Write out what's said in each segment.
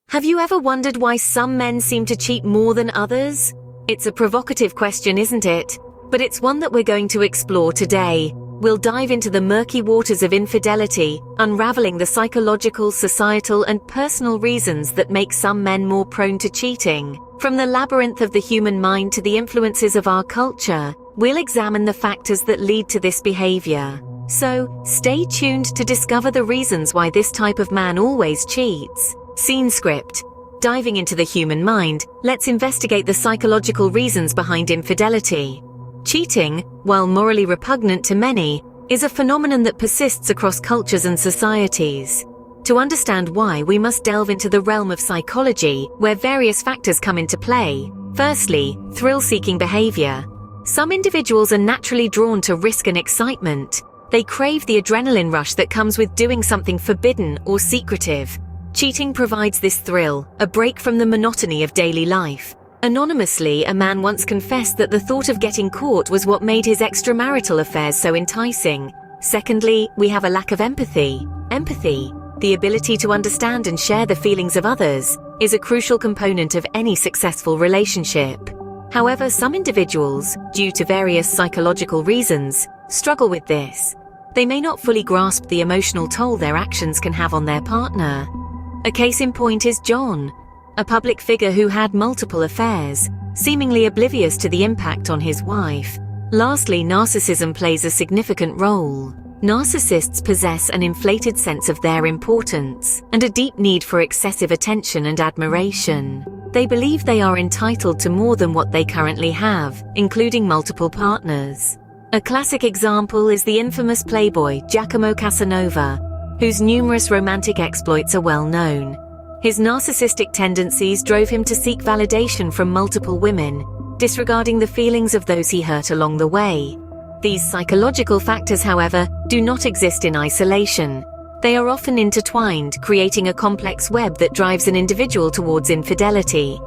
Have you ever wondered why some men seem to cheat more than others? It's a provocative question, isn't it? But it's one that we're going to explore today. We'll dive into the murky waters of infidelity, unraveling the psychological, societal, and personal reasons that make some men more prone to cheating. From the labyrinth of the human mind to the influences of our culture, we'll examine the factors that lead to this behavior. So, stay tuned to discover the reasons why this type of man always cheats. Scene script. Diving into the human mind, let's investigate the psychological reasons behind infidelity. Cheating, while morally repugnant to many, is a phenomenon that persists across cultures and societies. To understand why, we must delve into the realm of psychology, where various factors come into play. Firstly, thrill-seeking behavior. Some individuals are naturally drawn to risk and excitement. They crave the adrenaline rush that comes with doing something forbidden or secretive. Cheating provides this thrill, a break from the monotony of daily life. Anonymously, a man once confessed that the thought of getting caught was what made his extramarital affairs so enticing. Secondly, we have a lack of empathy. Empathy, the ability to understand and share the feelings of others, is a crucial component of any successful relationship. However, some individuals, due to various psychological reasons, struggle with this. They may not fully grasp the emotional toll their actions can have on their partner. A case in point is John, a public figure who had multiple affairs, seemingly oblivious to the impact on his wife. Lastly, narcissism plays a significant role. Narcissists possess an inflated sense of their importance and a deep need for excessive attention and admiration. They believe they are entitled to more than what they currently have, including multiple partners. A classic example is the infamous playboy Giacomo Casanova, whose numerous romantic exploits are well known. His narcissistic tendencies drove him to seek validation from multiple women, disregarding the feelings of those he hurt along the way. These psychological factors, however, do not exist in isolation. They are often intertwined, creating a complex web that drives an individual towards infidelity.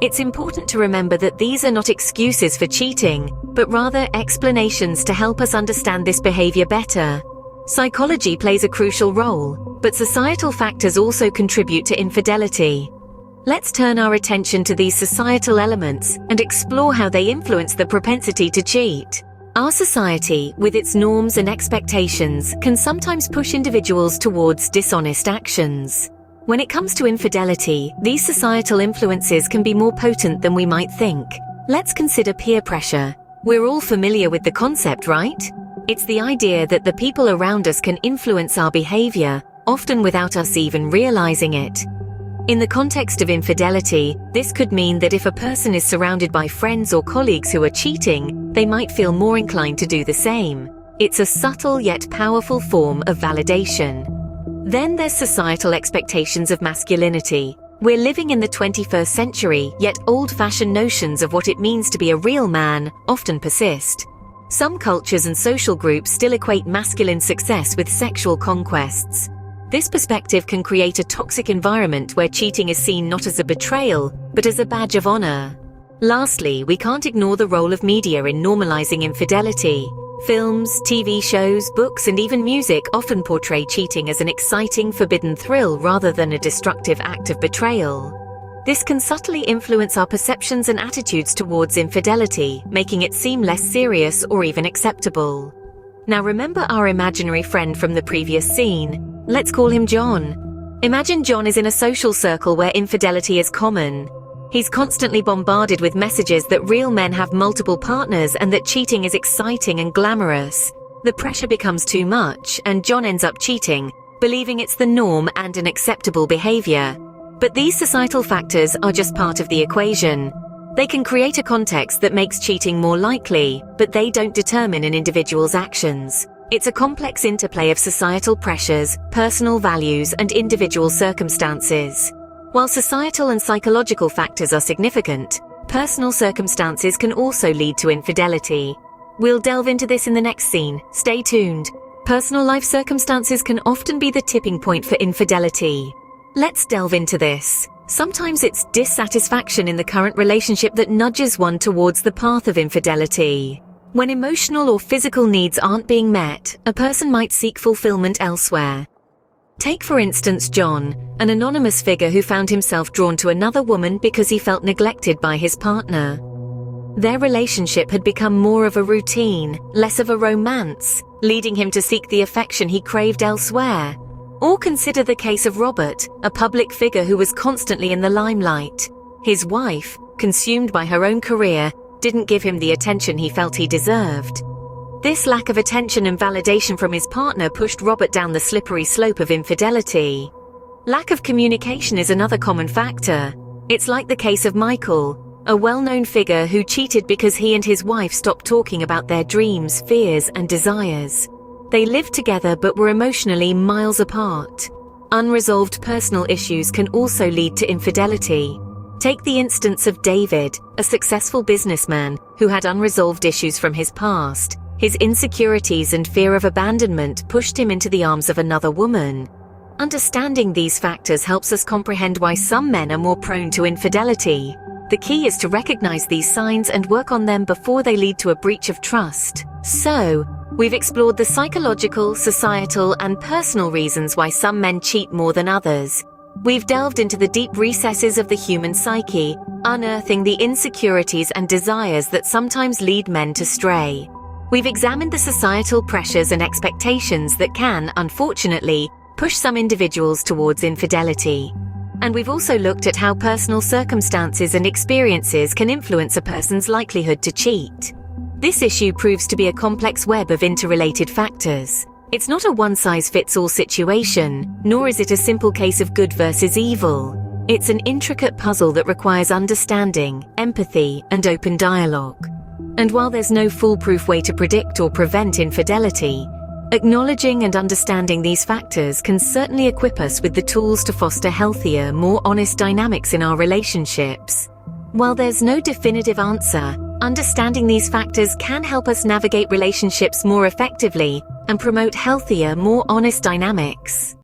It's important to remember that these are not excuses for cheating, but rather explanations to help us understand this behavior better. Psychology plays a crucial role, but societal factors also contribute to infidelity. Let's turn our attention to these societal elements and explore how they influence the propensity to cheat. Our society, with its norms and expectations, can sometimes push individuals towards dishonest actions. When it comes to infidelity, these societal influences can be more potent than we might think. Let's consider peer pressure. We're all familiar with the concept, right? It's the idea that the people around us can influence our behavior, often without us even realizing it. In the context of infidelity, this could mean that if a person is surrounded by friends or colleagues who are cheating, they might feel more inclined to do the same. It's a subtle yet powerful form of validation. Then there's societal expectations of masculinity. We're living in the 21st century, yet old-fashioned notions of what it means to be a real man often persist. Some cultures and social groups still equate masculine success with sexual conquests. This perspective can create a toxic environment where cheating is seen not as a betrayal, but as a badge of honor. Lastly, we can't ignore the role of media in normalizing infidelity. Films, TV shows, books, and even music often portray cheating as an exciting, forbidden thrill rather than a destructive act of betrayal. This can subtly influence our perceptions and attitudes towards infidelity, making it seem less serious or even acceptable. Now remember our imaginary friend from the previous scene. Let's call him John. Imagine John is in a social circle where infidelity is common. He's constantly bombarded with messages that real men have multiple partners and that cheating is exciting and glamorous. The pressure becomes too much, and John ends up cheating, believing it's the norm and an acceptable behavior. But these societal factors are just part of the equation. They can create a context that makes cheating more likely, but they don't determine an individual's actions. It's a complex interplay of societal pressures, personal values, and individual circumstances. While societal and psychological factors are significant, personal circumstances can also lead to infidelity. We'll delve into this in the next scene. Stay tuned. Personal life circumstances can often be the tipping point for infidelity. Let's delve into this. Sometimes it's dissatisfaction in the current relationship that nudges one towards the path of infidelity. When emotional or physical needs aren't being met, a person might seek fulfillment elsewhere. Take for instance John, an anonymous figure who found himself drawn to another woman because he felt neglected by his partner. Their relationship had become more of a routine, less of a romance, leading him to seek the affection he craved elsewhere. Or consider the case of Robert, a public figure who was constantly in the limelight. His wife, consumed by her own career, didn't give him the attention he felt he deserved. This lack of attention and validation from his partner pushed Robert down the slippery slope of infidelity. Lack of communication is another common factor. It's like the case of Michael, a well-known figure who cheated because he and his wife stopped talking about their dreams, fears, and desires. They lived together but were emotionally miles apart. Unresolved personal issues can also lead to infidelity. Take the instance of David, a successful businessman who had unresolved issues from his past. His insecurities and fear of abandonment pushed him into the arms of another woman. Understanding these factors helps us comprehend why some men are more prone to infidelity. The key is to recognize these signs and work on them before they lead to a breach of trust. So, we've explored the psychological, societal, and personal reasons why some men cheat more than others. We've delved into the deep recesses of the human psyche, unearthing the insecurities and desires that sometimes lead men to stray. We've examined the societal pressures and expectations that can, unfortunately, push some individuals towards infidelity. And we've also looked at how personal circumstances and experiences can influence a person's likelihood to cheat. This issue proves to be a complex web of interrelated factors. It's not a one-size-fits-all situation, nor is it a simple case of good versus evil. It's an intricate puzzle that requires understanding, empathy, and open dialogue. And while there's no foolproof way to predict or prevent infidelity, acknowledging and understanding these factors can certainly equip us with the tools to foster healthier, more honest dynamics in our relationships. While there's no definitive answer, understanding these factors can help us navigate relationships more effectively and promote healthier, more honest dynamics.